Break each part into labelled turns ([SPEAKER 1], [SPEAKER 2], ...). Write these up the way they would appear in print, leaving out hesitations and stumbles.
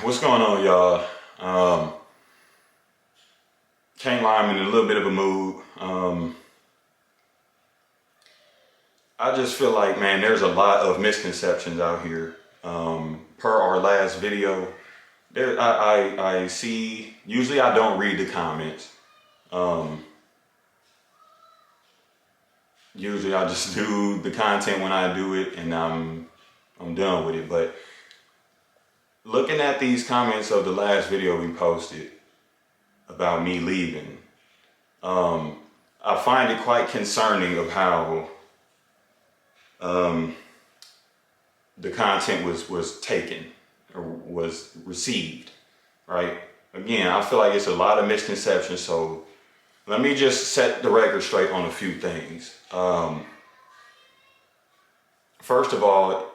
[SPEAKER 1] What's going on, y'all? Can't lie, I'm in a little bit of a mood. I just feel like, man, there's a lot of misconceptions out here. Per our last video, I see, usually I don't read the comments. Usually I just do the content when I do it and I'm done with it. But looking at these comments of the last video we posted about me leaving, I find it quite concerning of how the content was taken or was received, right? Again, I feel like it's a lot of misconceptions, so let me just set the record straight on a few things. First of all,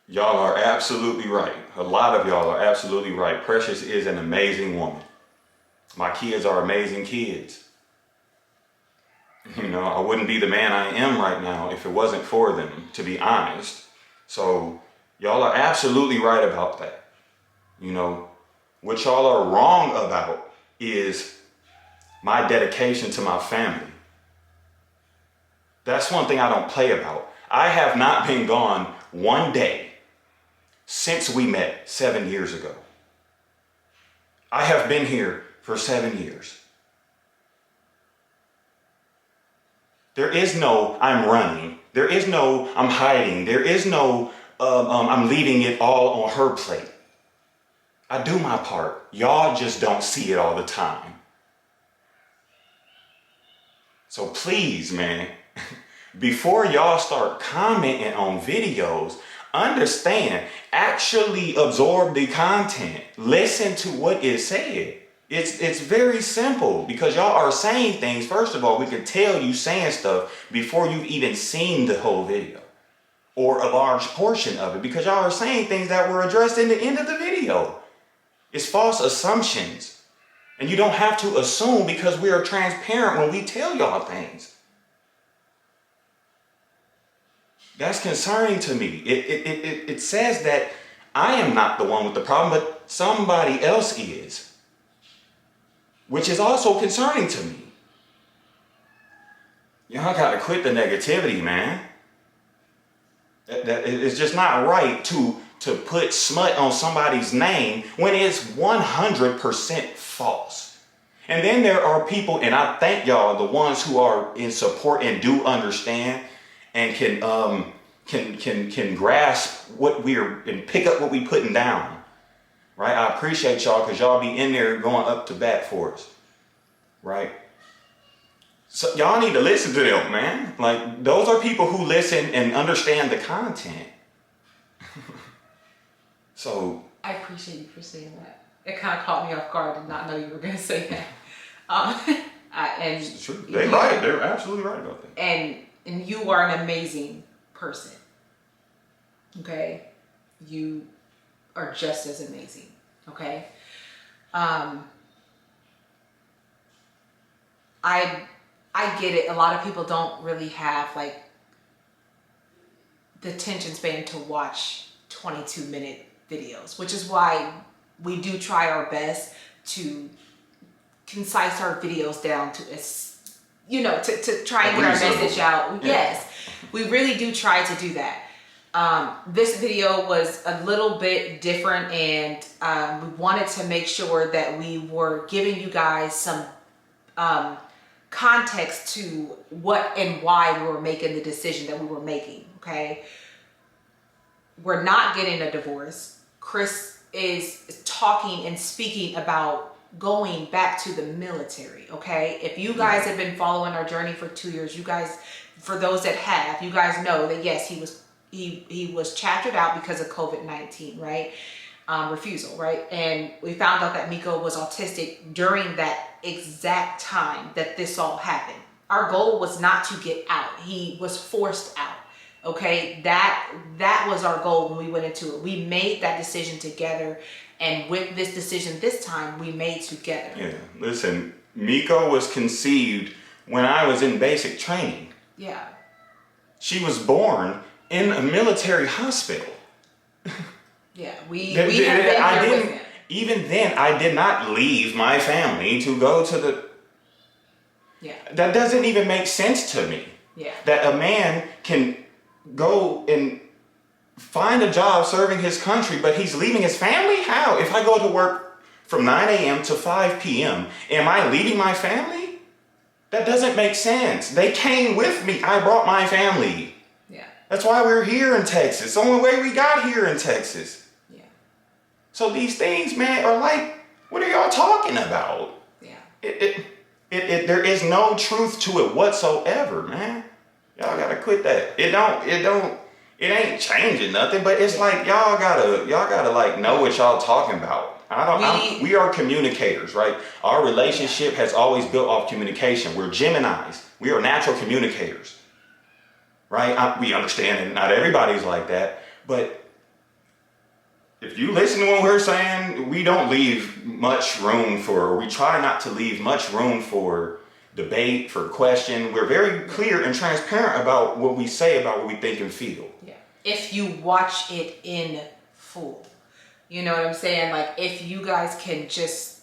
[SPEAKER 1] y'all are absolutely right. A lot of y'all are absolutely right. Precious is an amazing woman. My kids are amazing kids. You know, I wouldn't be the man I am right now if it wasn't for them, to be honest. So y'all are absolutely right about that. You know, what y'all are wrong about is my dedication to my family. That's one thing I don't play about. I have not been gone one day since we met 7 years ago. I have been here for 7 years. There is no I'm running. There is no I'm hiding. There is no I'm leaving it all on her plate. I do my part. Y'all just don't see it all the time. So please, man, before y'all start commenting on videos, understand, actually absorb the content. Listen to what is said. It's very simple because y'all are saying things. First of all, we can tell you saying stuff before you've even seen the whole video or a large portion of it because y'all are saying things that were addressed in the end of the video. It's false assumptions. And you don't have to assume because we are transparent when we tell y'all things. That's concerning to me. It says that I am not the one with the problem, but somebody else is. Which is also concerning to me. Y'all gotta quit the negativity, man. It's just not right to put smut on somebody's name when it's 100% false. And then there are people, and I thank y'all, the ones who are in support and do understand and can grasp what we're and pick up what we putting down. Right? I appreciate y'all because y'all be in there going up to bat for us. Right? So y'all need to listen to them, man. Like, those are people who listen and understand the content. So
[SPEAKER 2] I appreciate you for saying that. It kind of caught me off guard and not know you were going to say that. And
[SPEAKER 1] it's true. They're right. They're absolutely right about that.
[SPEAKER 2] And you are an amazing person. Okay? You are just as amazing. Okay? I get it. A lot of people don't really have like the attention span to watch 22-minute videos, which is why we do try our best to concise our videos down to, to try and get our message out. Yeah. Yes, we really do try to do that. This video was a little bit different, and we wanted to make sure that we were giving you guys some context to what and why we were making the decision that we were making, okay? We're not getting a divorce. Chris is talking and speaking about going back to the military, okay? If you guys have been following our journey for 2 years, you guys, for those that have, you guys know that yes, he was chaptered out because of COVID-19, right? Refusal, right? And we found out that Miko was autistic during that exact time that this all happened. Our goal was not to get out. He was forced out. Okay, that was our goal when we went into it. We made that decision together, and with this decision this time, we made together.
[SPEAKER 1] Yeah, listen, Miko was conceived when I was in basic training.
[SPEAKER 2] Yeah.
[SPEAKER 1] She was born in a military hospital.
[SPEAKER 2] Yeah, we have been here with him.
[SPEAKER 1] Even then, I did not leave my family to go to the.
[SPEAKER 2] Yeah.
[SPEAKER 1] That doesn't even make sense to me.
[SPEAKER 2] Yeah.
[SPEAKER 1] That a man can go and find a job serving his country, but he's leaving his family? How? If I go to work from 9 a.m. to 5 p.m., am I leaving my family? That doesn't make sense. They came with me. I brought my family.
[SPEAKER 2] Yeah.
[SPEAKER 1] That's why we're here in Texas. It's the only way we got here in Texas.
[SPEAKER 2] Yeah.
[SPEAKER 1] So these things, man, are like, what are y'all talking about?
[SPEAKER 2] Yeah.
[SPEAKER 1] There is no truth to it whatsoever, man. Y'all gotta quit that. It ain't changing nothing, but it's like y'all gotta like know what y'all talking about. We are communicators, right? Our relationship has always built off communication. We're Geminis. We are natural communicators, right? We understand that not everybody's like that, but if you listen to what we're saying, we don't leave much room we try not to leave much room for debate, for question. We're very clear and transparent about what we say, about what we think and feel.
[SPEAKER 2] Yeah. If you watch it in full. You know what I'm saying? Like, if you guys can just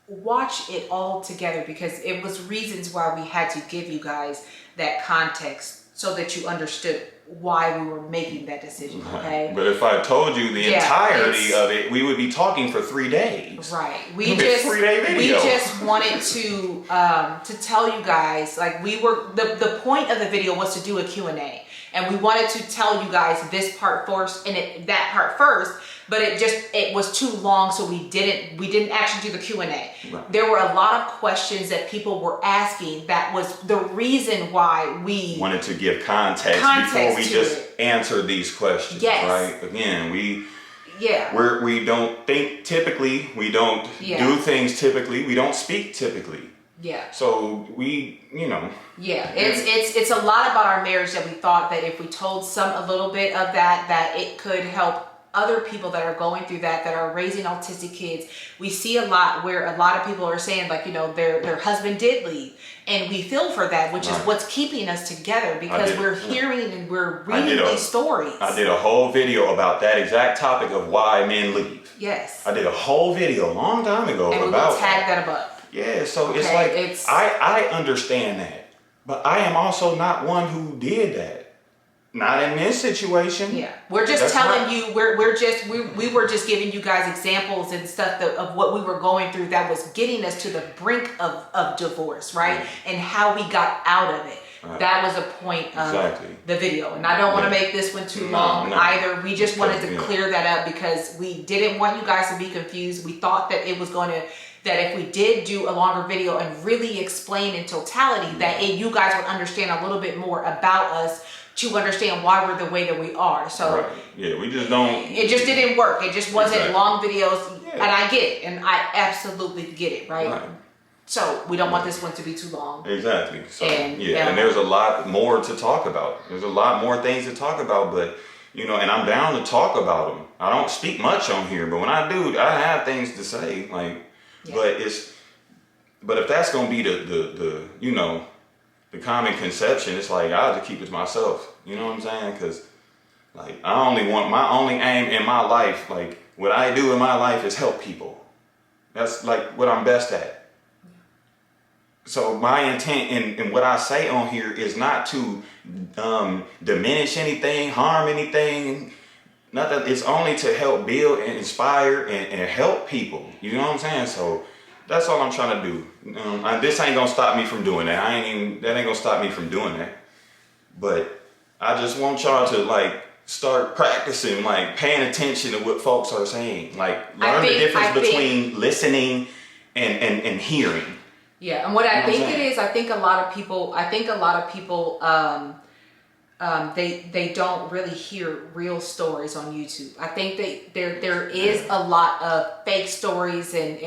[SPEAKER 2] watch it all together, because it was reasons why we had to give you guys that context so that you understood why we were making that decision, okay?
[SPEAKER 1] But if I told you the entirety of it, we would be talking for 3 days.
[SPEAKER 2] Right. We just wanted to tell you guys, like, the point of the video was to do a Q&A. And we wanted to tell you guys this part first and that part first, but it was too long, so we didn't actually do the Q&A. Right. There were a lot of questions that people were asking. That was the reason why we
[SPEAKER 1] wanted to give context before we just answer these questions. Yes. Right? Again, we don't think typically, we don't do things typically, we don't speak typically.
[SPEAKER 2] Yeah.
[SPEAKER 1] So
[SPEAKER 2] Yeah, it's a lot about our marriage that we thought that if we told a little bit of that it could help other people that are going through that are raising autistic kids. We see a lot where a lot of people are saying, like, their husband did leave, and we feel for that, which is what's keeping us together, because we're hearing and we're reading these stories.
[SPEAKER 1] I did a whole video about that exact topic of why men leave.
[SPEAKER 2] Yes.
[SPEAKER 1] I did a whole video a long time ago
[SPEAKER 2] and
[SPEAKER 1] about
[SPEAKER 2] we will tag that above.
[SPEAKER 1] Yeah, so it's like, I understand that, but I am also not one who did that. Not in this situation.
[SPEAKER 2] Yeah, we're just telling you, we were just giving you guys examples and stuff of what we were going through that was getting us to the brink of divorce, right? And how we got out of it. Right. That was the point of the video. And I don't want to make this one too long either. We just wanted to clear that up because we didn't want you guys to be confused. We thought that it was going to, that if we did do a longer video and really explain in totality, that you guys would understand a little bit more about us, to understand why we're the way that we are. So
[SPEAKER 1] we just don't.
[SPEAKER 2] It just didn't work. It just wasn't long videos, and I get it, and I absolutely get it, right? So we don't want this one to be too long.
[SPEAKER 1] Exactly. So and there's a lot more to talk about. There's a lot more things to talk about, but and I'm down to talk about them. I don't speak much on here, but when I do, I have things to say. Like, but if that's gonna be the common conception, it's like I'll just keep it to myself. You know what I'm saying? Because like my only aim in my life, like what I do in my life is help people. That's like what I'm best at. So my intent in what I say on here is not to diminish anything, harm anything, nothing. It's only to help build and inspire and help people. You know what I'm saying? So that's all I'm trying to do. This ain't gonna stop me from doing that. That ain't gonna stop me from doing that. But I just want y'all to like start practicing, like paying attention to what folks are saying. Like learn the difference between listening and hearing.
[SPEAKER 2] Yeah, and what I think it is, I think a lot of people they don't really hear real stories on YouTube. I think there is a lot of fake stories and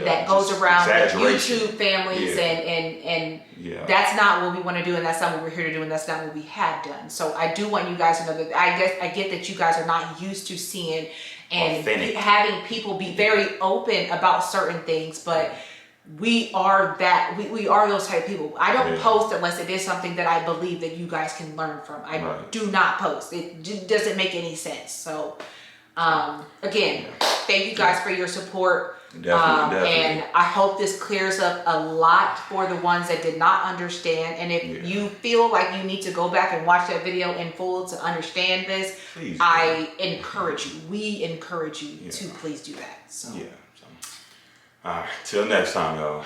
[SPEAKER 2] that goes around with YouTube families and that's not what we want to do, and that's not what we're here to do, and that's not what we have done. So I do want you guys to know that I get that you guys are not used to seeing and having people be very open about certain things, but we are those type of people. I don't post unless it is something that I believe that you guys can learn from. I do not post. It doesn't make any sense. So Again, thank you guys for your support.
[SPEAKER 1] Definitely.
[SPEAKER 2] And I hope this clears up a lot for the ones that did not understand. And if you feel like you need to go back and watch that video in full to understand this,
[SPEAKER 1] please
[SPEAKER 2] I encourage you. We encourage you to please do that. So.
[SPEAKER 1] Yeah. So, all right. Till next time, y'all.